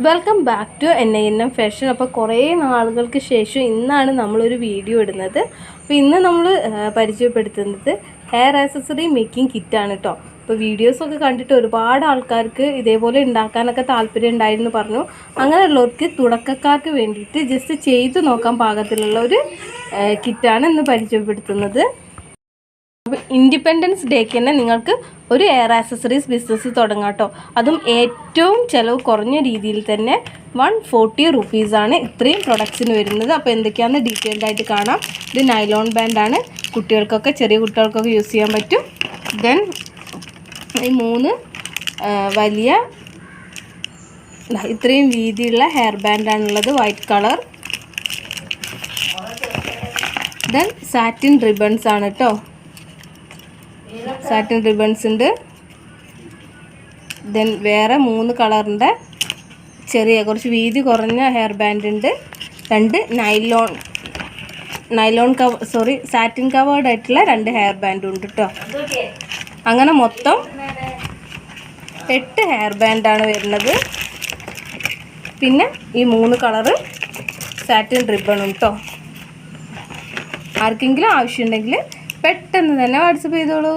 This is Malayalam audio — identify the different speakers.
Speaker 1: Welcome back to NINM fashion. അപ്പോൾ കുറേ നാളുകൾക്ക് ശേഷം ഇന്നാണ് നമ്മളൊരു വീഡിയോ ഇടുന്നത്. അപ്പോൾ ഇന്ന് നമ്മൾ പരിചയപ്പെടുത്തുന്നത് ഹെയർ ആക്സസറി മേക്കിംഗ് കിറ്റാണ് കേട്ടോ. അപ്പോൾ വീഡിയോസൊക്കെ കണ്ടിട്ട് ഒരുപാട് ആൾക്കാർക്ക് ഇതേപോലെ ഉണ്ടാക്കാനൊക്കെ താല്പര്യം ഉണ്ടായിരുന്നു പറഞ്ഞു. അങ്ങനെയുള്ളവർക്ക് തുടക്കക്കാർക്ക് വേണ്ടിയിട്ട് ജസ്റ്റ് ചെയ്ത് നോക്കാൻ പാകത്തിലുള്ള ഒരു കിറ്റാണ് ഇന്ന് പരിചയപ്പെടുത്തുന്നത്. അപ്പോൾ ഇൻഡിപെൻഡൻസ് ഡേക്ക് തന്നെ നിങ്ങൾക്ക് ഒരു ഹെയർ ആക്സസറീസ് ബിസിനസ് തുടങ്ങാം കേട്ടോ. അതും ഏറ്റവും ചിലവ് കുറഞ്ഞ രീതിയിൽ തന്നെ 140 റുപ്പീസാണ് ഇത്രയും പ്രൊഡക്ട്സിന് വരുന്നത്. അപ്പോൾ എന്തൊക്കെയാണെന്ന് ഡീറ്റെയിൽഡ് ആയിട്ട് കാണാം. ഇത് നൈലോൺ ബാൻഡാണ്, കുട്ടികൾക്കൊക്കെ ചെറിയ കുട്ടികൾക്കൊക്കെ യൂസ് ചെയ്യാൻ പറ്റും. ദെൻ ഈ 3 വലിയ ഇത്രയും വീതിയുള്ള ഹെയർ ബാൻഡാണുള്ളത്, white colour. Then satin ribbons ആണ് കേട്ടോ, സാറ്റിൻ റിബൺസ് ഉണ്ട്. ദെൻ വേറെ 3 കളറിൻ്റെ ചെറിയ കുറച്ച് വീതി കുറഞ്ഞ ഹെയർ ബാൻഡ് ഉണ്ട്. 2 സാറ്റിൻ കവേർഡ് ആയിട്ടുള്ള 2 ഹെയർ ബാൻഡും ഉണ്ട് കേട്ടോ. അങ്ങനെ മൊത്തം 8 ഹെയർ ബാൻഡാണ് വരുന്നത്. പിന്നെ ഈ 3 കളറ് സാറ്റിൻ റിബണും കേട്ടോ. ആർക്കെങ്കിലും ആവശ്യമുണ്ടെങ്കിൽ പെട്ടെന്ന് തന്നെ വാട്സപ്പ് ചെയ്തോളൂ.